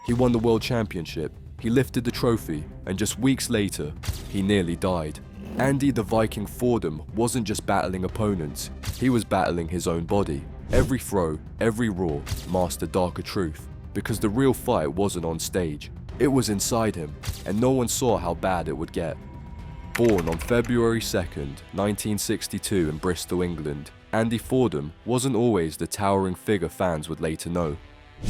He won the World Championship, he lifted the trophy, and just weeks later, he nearly died. Andy the Viking Fordham wasn't just battling opponents, he was battling his own body. Every throw, every roar masked a darker truth, because the real fight wasn't on stage. It was inside him, and no one saw how bad it would get. Born on February 2nd, 1962 in Bristol, England, Andy Fordham wasn't always the towering figure fans would later know.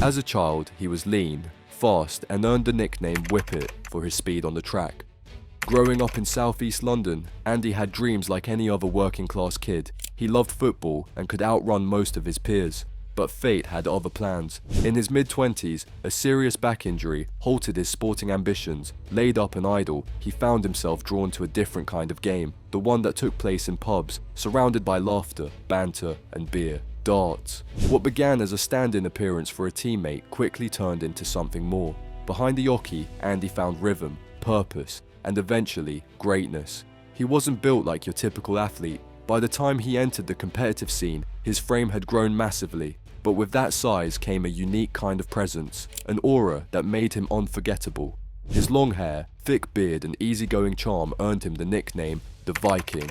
As a child, he was lean, fast, and earned the nickname Whippet for his speed on the track. Growing up in southeast London, Andy had dreams like any other working class kid. He loved football and could outrun most of his peers. But fate had other plans. In his mid-20s, a serious back injury halted his sporting ambitions. Laid up and idle, he found himself drawn to a different kind of game, the one that took place in pubs, surrounded by laughter, banter, and beer. Darts. What began as a stand-in appearance for a teammate quickly turned into something more. Behind the oche, Andy found rhythm, purpose, and eventually, greatness. He wasn't built like your typical athlete. By the time he entered the competitive scene, his frame had grown massively. But with that size came a unique kind of presence, an aura that made him unforgettable. His long hair, thick beard, and easygoing charm earned him the nickname, the Viking.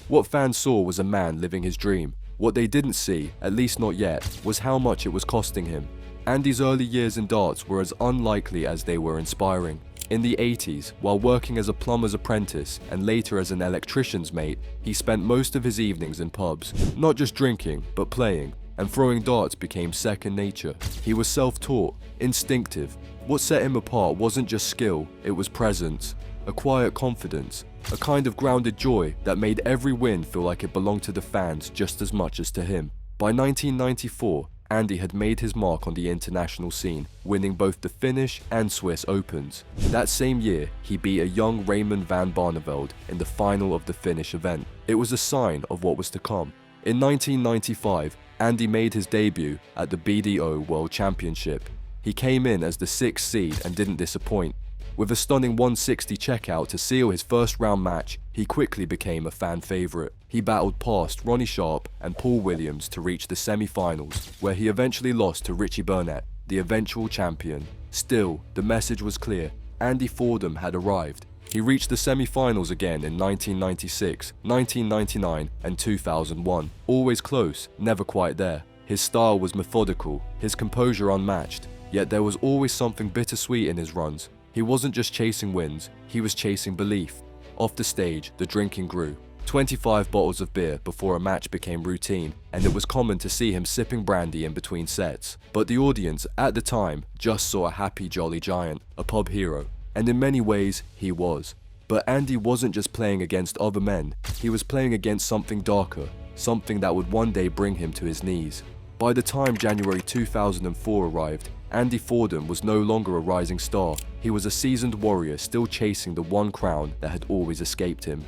What fans saw was a man living his dream. What they didn't see, at least not yet, was how much it was costing him. Andy's early years in darts were as unlikely as they were inspiring. In the 80s, while working as a plumber's apprentice and later as an electrician's mate, he spent most of his evenings in pubs, not just drinking, but playing. And throwing darts became second nature. He was self-taught, instinctive. What set him apart wasn't just skill, it was presence, a quiet confidence, a kind of grounded joy that made every win feel like it belonged to the fans just as much as to him. By 1994, Andy had made his mark on the international scene, winning both the Finnish and Swiss Opens. That same year, he beat a young Raymond van Barneveld in the final of the Finnish event. It was a sign of what was to come. In 1995, Andy made his debut at the BDO World Championship. He came in as the 6th seed and didn't disappoint. With a stunning 160 checkout to seal his first round match, he quickly became a fan favourite. He battled past Ronnie Sharp and Paul Williams to reach the semi-finals, where he eventually lost to Richie Burnett, the eventual champion. Still, the message was clear. Andy Fordham had arrived. He reached the semi-finals again in 1996, 1999 and 2001. Always close, never quite there. His style was methodical, his composure unmatched, yet there was always something bittersweet in his runs. He wasn't just chasing wins, he was chasing belief. Off the stage, the drinking grew. 25 bottles of beer before a match became routine, and it was common to see him sipping brandy in between sets. But the audience, at the time, just saw a happy jolly giant, a pub hero. And in many ways, he was. But Andy wasn't just playing against other men, he was playing against something darker, something that would one day bring him to his knees. By the time January 2004 arrived, Andy Fordham was no longer a rising star, he was a seasoned warrior still chasing the one crown that had always escaped him.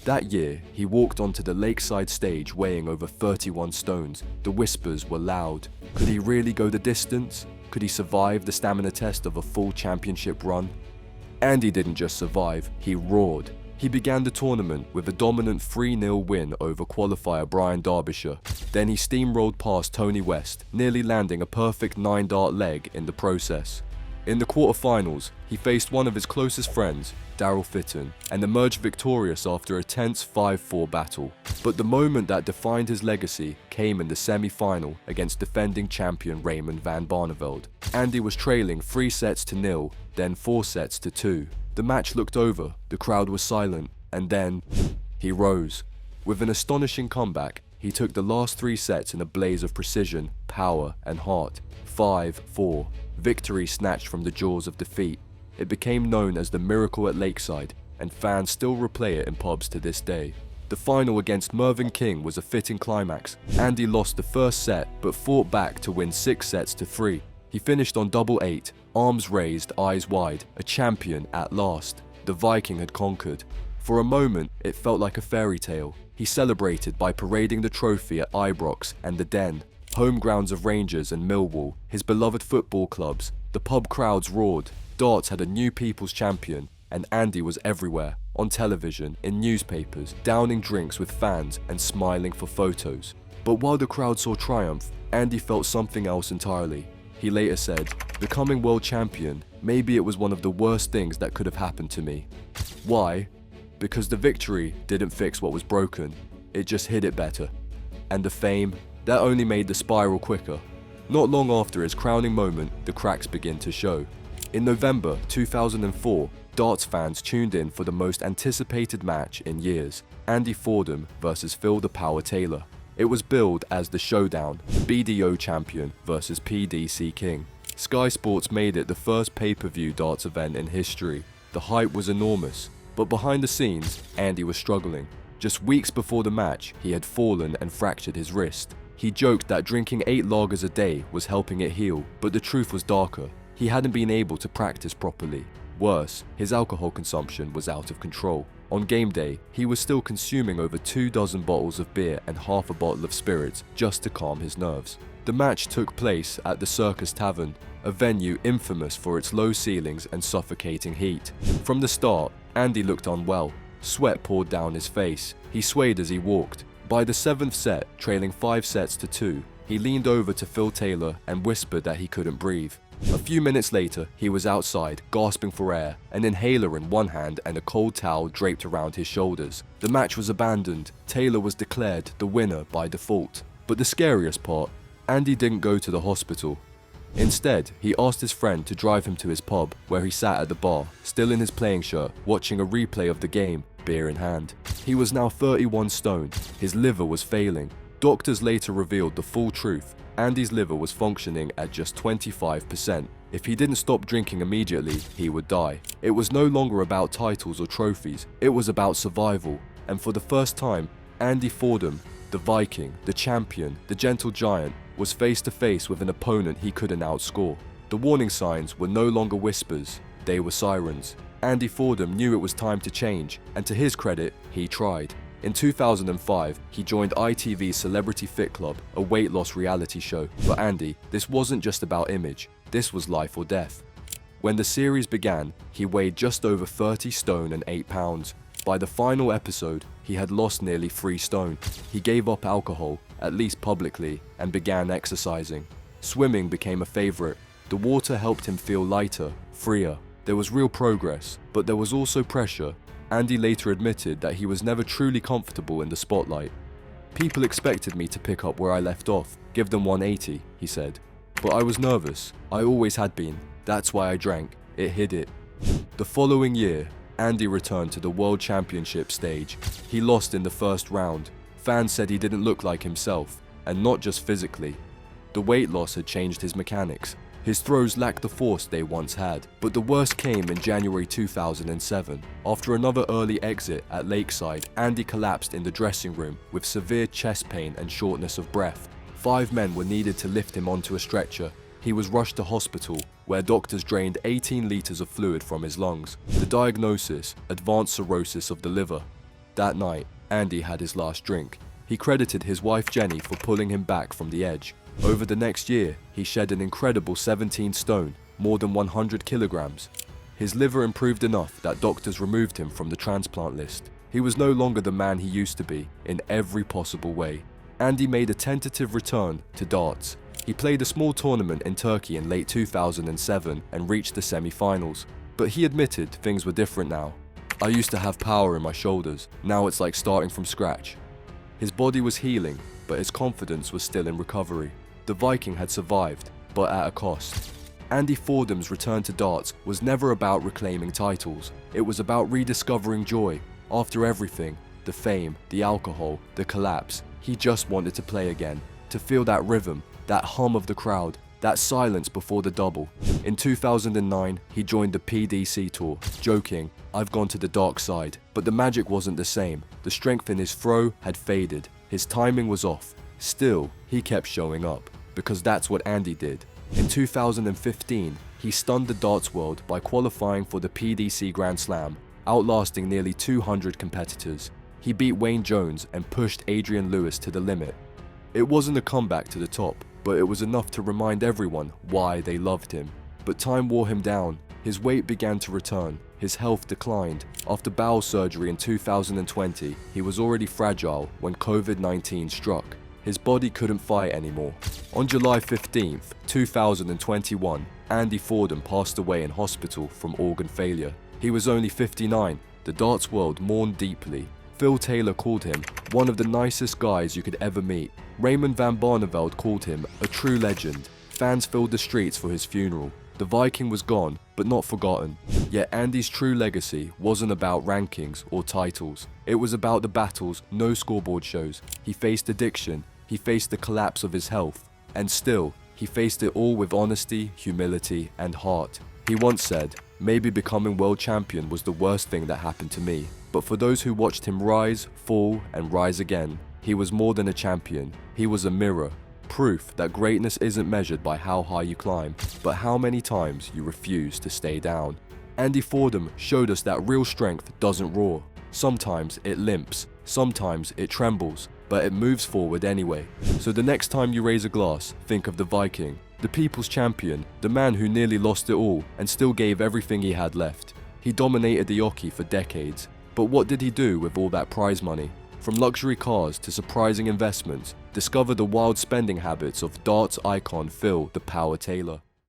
That year, he walked onto the lakeside stage weighing over 31 stones. The whispers were loud. Could he really go the distance? Could he survive the stamina test of a full championship run? Andy didn't just survive, he roared. He began the tournament with a dominant 3-0 win over qualifier Brian Derbyshire. Then he steamrolled past Tony West, nearly landing a perfect 9-dart leg in the process. In the quarterfinals, he faced one of his closest friends, Daryl Fitton, and emerged victorious after a tense 5-4 battle. But the moment that defined his legacy came in the semi-final against defending champion Raymond van Barneveld. Andy was trailing 3-0, then 4-2. The match looked over, the crowd was silent, and then he rose. With an astonishing comeback, he took the last 3 sets in a blaze of precision, power, and heart. 5-4. Victory snatched from the jaws of defeat. It became known as the Miracle at Lakeside, and fans still replay it in pubs to this day. The final against Mervyn King was a fitting climax. Andy lost the first set, but fought back to win 6-3. He finished on double 8, arms raised, eyes wide, a champion at last. The Viking had conquered. For a moment, it felt like a fairy tale. He celebrated by parading the trophy at Ibrox and the Den, home grounds of Rangers and Millwall, his beloved football clubs. The pub crowds roared. Darts had a new people's champion, and Andy was everywhere, on television, in newspapers, downing drinks with fans and smiling for photos. But while the crowd saw triumph, Andy felt something else entirely. He later said, "Becoming world champion, maybe it was one of the worst things that could have happened to me." Why? Because the victory didn't fix what was broken, it just hid it better. And the fame, that only made the spiral quicker. Not long after his crowning moment, the cracks begin to show. In November 2004, darts fans tuned in for the most anticipated match in years, Andy Fordham versus Phil the Power Taylor. It was billed as the showdown, BDO champion versus PDC king. Sky Sports made it the first pay-per-view darts event in history. The hype was enormous, but behind the scenes, Andy was struggling. Just weeks before the match, he had fallen and fractured his wrist. He joked that drinking 8 lagers a day was helping it heal, but the truth was darker. He hadn't been able to practice properly. Worse, his alcohol consumption was out of control. On game day, he was still consuming over 24 bottles of beer and half a bottle of spirits just to calm his nerves. The match took place at the Circus Tavern, a venue infamous for its low ceilings and suffocating heat. From the start, Andy looked unwell. Sweat poured down his face. He swayed as he walked. By the 7th set, trailing 5 sets to 2, he leaned over to Phil Taylor and whispered that he couldn't breathe. A few minutes later, he was outside, gasping for air, an inhaler in one hand and a cold towel draped around his shoulders. The match was abandoned. Taylor was declared the winner by default. But the scariest part, Andy didn't go to the hospital. Instead, he asked his friend to drive him to his pub, where he sat at the bar, still in his playing shirt, watching a replay of the game, beer in hand. He was now 31 stone. His liver was failing. Doctors later revealed the full truth. Andy's liver was functioning at just 25%. If he didn't stop drinking immediately, he would die. It was no longer about titles or trophies, it was about survival. And for the first time, Andy Fordham, the Viking, the champion, the gentle giant, was face to face with an opponent he couldn't outscore. The warning signs were no longer whispers, they were sirens. Andy Fordham knew it was time to change, and to his credit, he tried. In 2005, he joined ITV's Celebrity Fit Club, a weight loss reality show. For Andy, this wasn't just about image, this was life or death. When the series began, he weighed just over 30 stone and 8 pounds. By the final episode, he had lost nearly 3 stone. He gave up alcohol, at least publicly, and began exercising. Swimming became a favorite. The water helped him feel lighter, freer. There was real progress, but there was also pressure. Andy later admitted that he was never truly comfortable in the spotlight. "People expected me to pick up where I left off, give them 180, he said. But I was nervous. I always had been. That's why I drank. It hid it. The following year, Andy returned to the World Championship stage. He lost in the first round. Fans said he didn't look like himself, and not just physically. The weight loss had changed his mechanics. His throws lacked the force they once had. But the worst came in January 2007. After another early exit at Lakeside, Andy collapsed in the dressing room with severe chest pain and shortness of breath. 5 men were needed to lift him onto a stretcher. He was rushed to hospital, where doctors drained 18 liters of fluid from his lungs. The diagnosis, advanced cirrhosis of the liver. That night, Andy had his last drink. He credited his wife Jenny for pulling him back from the edge. Over the next year, he shed an incredible 17 stone, more than 100 kilograms. His liver improved enough that doctors removed him from the transplant list. He was no longer the man he used to be, in every possible way. Andy made a tentative return to darts. He played a small tournament in Turkey in late 2007 and reached the semi-finals. But he admitted things were different now. "I used to have power in my shoulders, now it's like starting from scratch." His body was healing, but his confidence was still in recovery. The Viking had survived, but at a cost. Andy Fordham's return to darts was never about reclaiming titles. It was about rediscovering joy. After everything, the fame, the alcohol, the collapse, he just wanted to play again, to feel that rhythm, that hum of the crowd, that silence before the double. In 2009, he joined the PDC tour, joking, "I've gone to the dark side." But the magic wasn't the same. The strength in his throw had faded. His timing was off. Still, he kept showing up, because that's what Andy did. In 2015, he stunned the darts world by qualifying for the PDC Grand Slam, outlasting nearly 200 competitors. He beat Wayne Jones and pushed Adrian Lewis to the limit. It wasn't a comeback to the top, but it was enough to remind everyone why they loved him. But time wore him down. His weight began to return. His health declined. After bowel surgery in 2020, he was already fragile when COVID-19 struck. His body couldn't fight anymore. On July 15th, 2021, Andy Fordham passed away in hospital from organ failure. He was only 59. The darts world mourned deeply. Phil Taylor called him one of the nicest guys you could ever meet. Raymond van Barneveld called him a true legend. Fans filled the streets for his funeral. The Viking was gone, but not forgotten. Yet Andy's true legacy wasn't about rankings or titles. It was about the battles no scoreboard shows. He faced addiction, he faced the collapse of his health, and still, he faced it all with honesty, humility, and heart. He once said, "Maybe becoming world champion was the worst thing that happened to me. But for those who watched him rise, fall, and rise again, he was more than a champion. He was a mirror. Proof that greatness isn't measured by how high you climb, but how many times you refuse to stay down." Andy Fordham showed us that real strength doesn't roar. Sometimes it limps, sometimes it trembles, but it moves forward anyway. So the next time you raise a glass, think of the Viking, the people's champion, the man who nearly lost it all and still gave everything he had left. He dominated the hockey for decades, but what did he do with all that prize money? From luxury cars to surprising investments, discover the wild spending habits of darts icon Phil "The Power" Taylor.